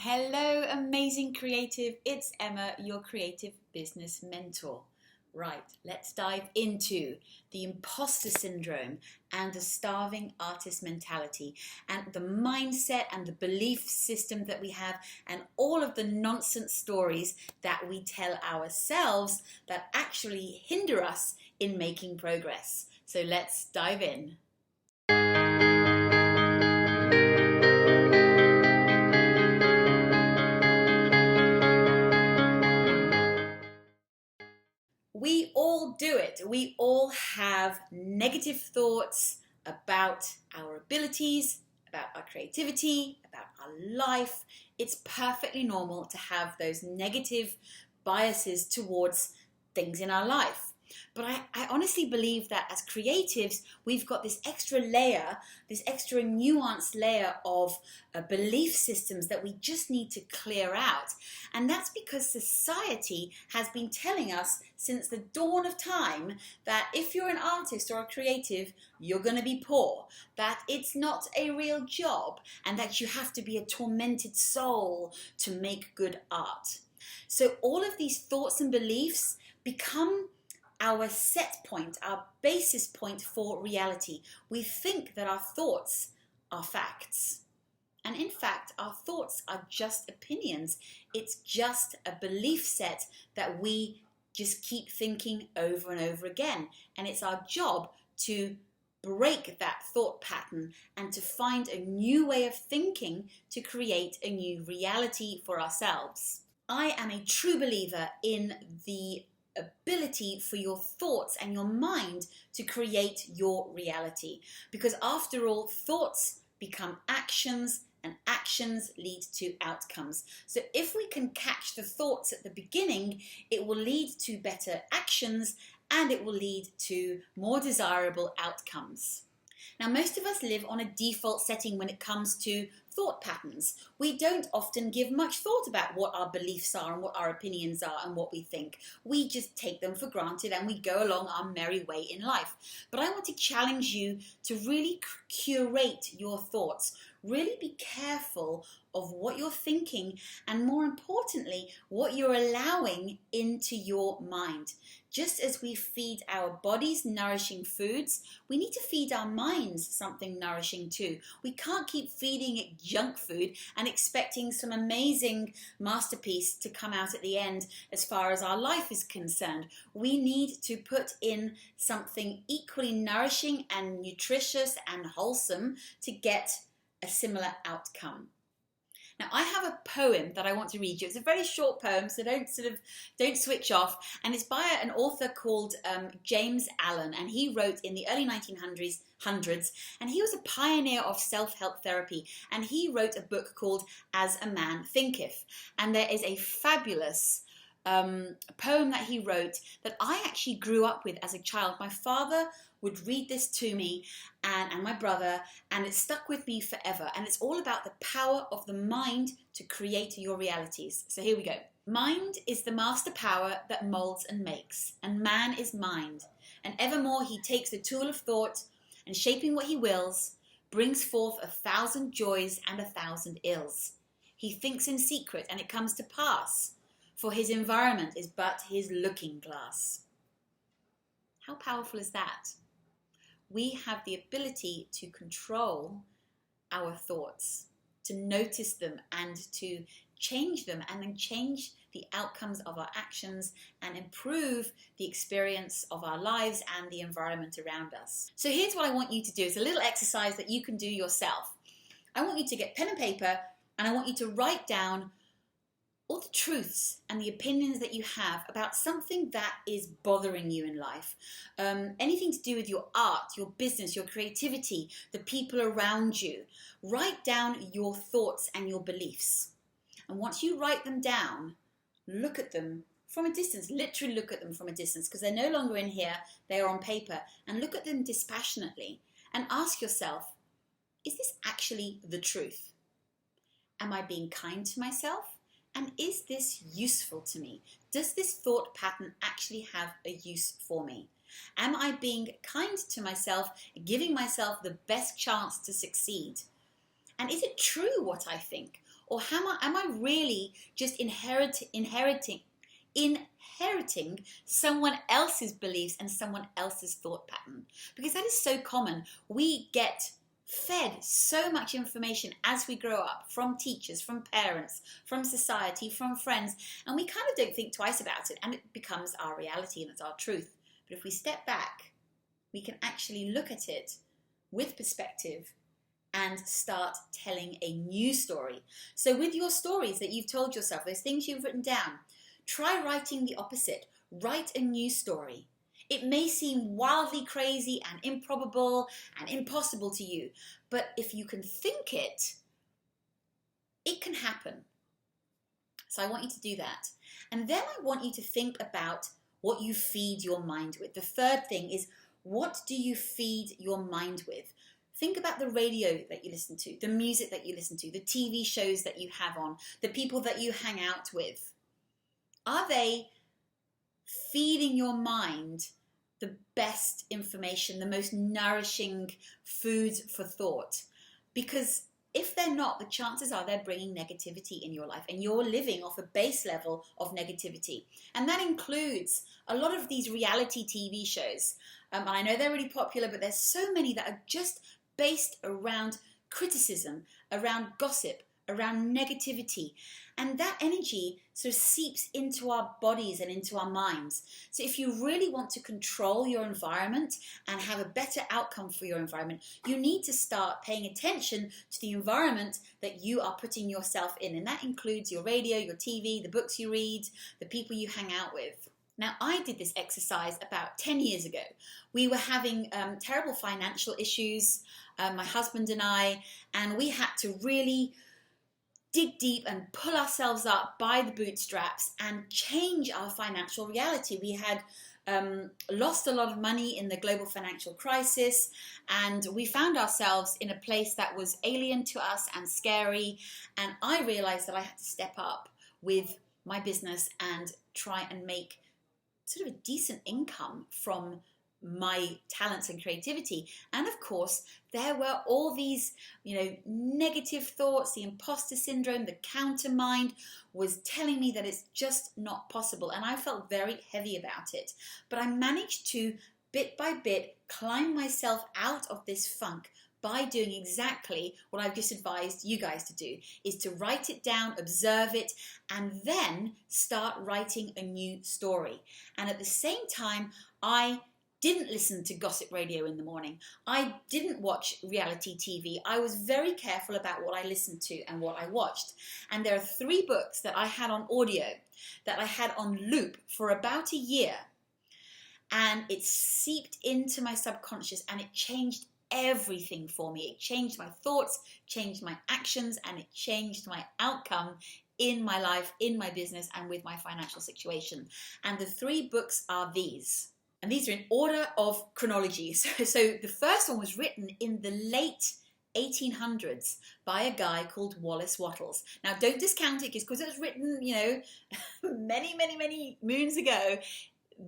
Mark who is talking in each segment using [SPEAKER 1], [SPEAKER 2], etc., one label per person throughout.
[SPEAKER 1] Hello, amazing creative. It's Emma, your creative business mentor. Right, let's dive into the imposter syndrome and the starving artist mentality and the mindset and the belief system that we have and all of the nonsense stories that we tell ourselves that actually hinder us in making progress. So let's dive in. We all do it. We all have negative thoughts about our abilities, about our creativity, about our life. It's perfectly normal to have those negative biases towards things in our life. But I honestly believe that as creatives, we've got this extra layer, this extra nuanced layer of belief systems that we just need to clear out. And that's because society has been telling us since the dawn of time that if you're an artist or a creative, you're going to be poor, that it's not a real job, and that you have to be a tormented soul to make good art. So all of these thoughts and beliefs become our set point, our basis point for reality. We think that our thoughts are facts. And in fact, our thoughts are just opinions. It's just a belief set that we just keep thinking over and over again. And it's our job to break that thought pattern and to find a new way of thinking to create a new reality for ourselves. I am a true believer in the ability for your thoughts and your mind to create your reality, because after all, thoughts become actions and actions lead to outcomes. So if we can catch the thoughts at the beginning, it will lead to better actions and it will lead to more desirable outcomes. Now, most of us live on a default setting when it comes to thought patterns. We don't often give much thought about what our beliefs are and what our opinions are and what we think. We just take them for granted and we go along our merry way in life. But I want to challenge you to really curate your thoughts. Really be careful of what you're thinking and, more importantly, what you're allowing into your mind. Just as we feed our bodies nourishing foods, we need to feed our minds something nourishing too. We can't keep feeding it junk food and expecting some amazing masterpiece to come out at the end as far as our life is concerned. We need to put in something equally nourishing and nutritious and wholesome to get a similar outcome. Now, I have a poem that I want to read you. It's a very short poem, so don't switch off. And it's by an author called James Allen, and he wrote in the early 1900s, and he was a pioneer of self-help therapy. And he wrote a book called As a Man Thinketh. And there is a fabulous poem that he wrote that I actually grew up with as a child. My father would read this to me and my brother, and it stuck with me forever. And it's all about the power of the mind to create your realities. So here we go. Mind is the master power that molds and makes, and man is mind. And evermore he takes the tool of thought, and shaping what he wills, brings forth 1,000 joys and 1,000 ills. He thinks in secret, and it comes to pass, for his environment is but his looking glass. How powerful is that? We have the ability to control our thoughts, to notice them and to change them, and then change the outcomes of our actions and improve the experience of our lives and the environment around us. So here's what I want you to do. It's a little exercise that you can do yourself. I want you to get pen and paper, and I want you to write down all the truths and the opinions that you have about something that is bothering you in life. Anything to do with your art, your business, your creativity, the people around you. Write down your thoughts and your beliefs. And once you write them down, look at them from a distance. Literally look at them from a distance, because they're no longer in here, they are on paper. And look at them dispassionately and ask yourself, is this actually the truth? Am I being kind to myself? And is this useful to me? Does this thought pattern actually have a use for me? Am I being kind to myself, giving myself the best chance to succeed? And is it true what I think? Or am I really just inheriting someone else's beliefs and someone else's thought pattern? Because that is so common. We get fed so much information as we grow up, from teachers, from parents, from society, from friends, and we kind of don't think twice about it, and it becomes our reality and it's our truth. But if we step back, we can actually look at it with perspective and start telling a new story. So with your stories that you've told yourself, those things you've written down, try writing the opposite. Write a new story. It may seem wildly crazy and improbable and impossible to you, but if you can think it, it can happen. So I want you to do that. And then I want you to think about what you feed your mind with. The third thing is, what do you feed your mind with? Think about the radio that you listen to, the music that you listen to, the TV shows that you have on, the people that you hang out with. Are they feeding your mind the best information, the most nourishing foods for thought? Because if they're not, the chances are they're bringing negativity in your life, and you're living off a base level of negativity. And that includes a lot of these reality TV shows. And I know they're really popular, but there's so many that are just based around criticism, around gossip, around negativity. And that energy sort of seeps into our bodies and into our minds. So if you really want to control your environment and have a better outcome for your environment, you need to start paying attention to the environment that you are putting yourself in. And that includes your radio, your TV, the books you read, the people you hang out with. Now, I did this exercise about 10 years ago. We were having terrible financial issues, my husband and we had to really dig deep and pull ourselves up by the bootstraps and change our financial reality. We had lost a lot of money in the global financial crisis, and we found ourselves in a place that was alien to us and scary. And I realized that I had to step up with my business and try and make sort of a decent income from my talents and creativity. And of course, there were all these, negative thoughts. The imposter syndrome, the counter mind was telling me that it's just not possible. And I felt very heavy about it. But I managed to, bit by bit, climb myself out of this funk by doing exactly what I've just advised you guys to do, is to write it down, observe it, and then start writing a new story. And at the same time, I didn't listen to gossip radio in the morning. I didn't watch reality TV. I was very careful about what I listened to and what I watched. And there are 3 books that I had on audio, that I had on loop for about a year. And it seeped into my subconscious, and it changed everything for me. It changed my thoughts, changed my actions, and it changed my outcome in my life, in my business, and with my financial situation. And the 3 books are these. And these are in order of chronology. So the first one was written in the late 1800s by a guy called Wallace Wattles. Now, don't discount it just because it was written, many, many, many moons ago.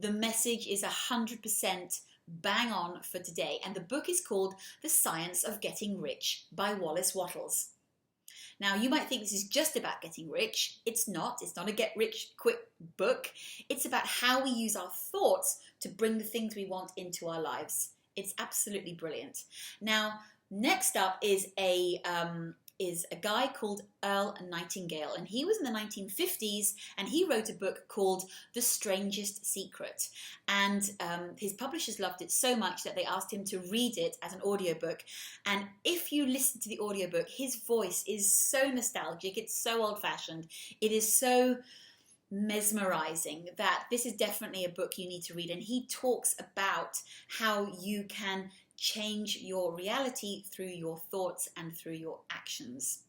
[SPEAKER 1] The message is 100% bang on for today. And the book is called The Science of Getting Rich by Wallace Wattles. Now, you might think this is just about getting rich. It's not. It's not a get rich quick book. It's about how we use our thoughts to bring the things we want into our lives. It's absolutely brilliant. Now, next up is a guy called Earl Nightingale, and he was in the 1950s, and he wrote a book called The Strangest Secret. And his publishers loved it so much that they asked him to read it as an audiobook. And if you listen to the audiobook, his voice is so nostalgic, it's so old-fashioned, it is so mesmerizing that this is definitely a book you need to read. And he talks about how you can change your reality through your thoughts and through your actions.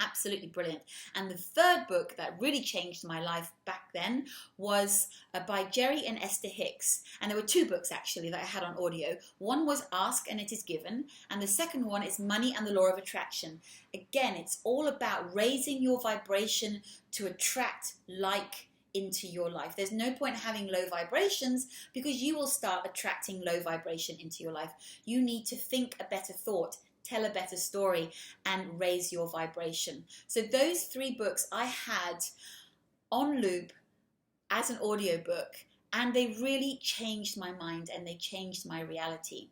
[SPEAKER 1] Absolutely brilliant. And the third book that really changed my life back then was by Jerry and Esther Hicks. And there were 2 books actually that I had on audio. One was Ask and It Is Given, and the second one is Money and the Law of Attraction. Again, it's all about raising your vibration to attract like into your life. There's no point having low vibrations, because you will start attracting low vibration into your life. You need to think a better thought, tell a better story, and raise your vibration. So those 3 books I had on loop as an audiobook, and they really changed my mind and they changed my reality.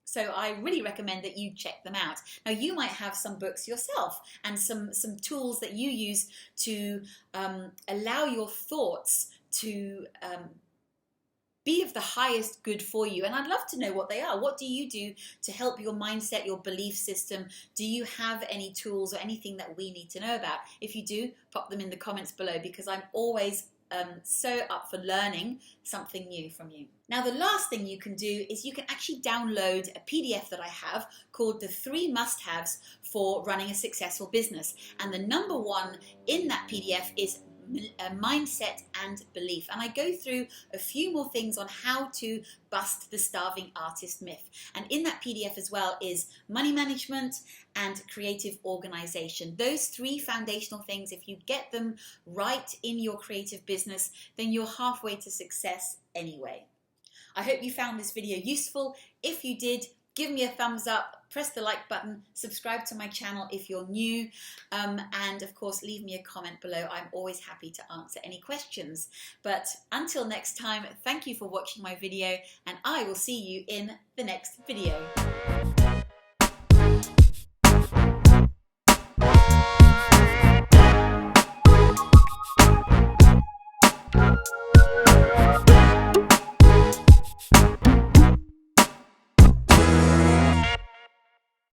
[SPEAKER 1] So I really recommend that you check them out. Now, you might have some books yourself and some tools that you use to allow your thoughts to be of the highest good for you. And I'd love to know what they are. What do you do to help your mindset, your belief system? Do you have any tools or anything that we need to know about? If you do, pop them in the comments below, because I'm always so up for learning something new from you. Now, the last thing you can do is you can actually download a PDF that I have called the 3 must-haves for running a successful business. And the number 1 in that PDF is mindset and belief. And I go through a few more things on how to bust the starving artist myth. And in that PDF as well is money management and creative organization. Those 3 foundational things, if you get them right in your creative business, then you're halfway to success anyway. I hope you found this video useful. If you did, give me a thumbs up, press the like button, subscribe to my channel if you're new, and of course leave me a comment below. I'm always happy to answer any questions. But until next time, thank you for watching my video, and I will see you in the next video.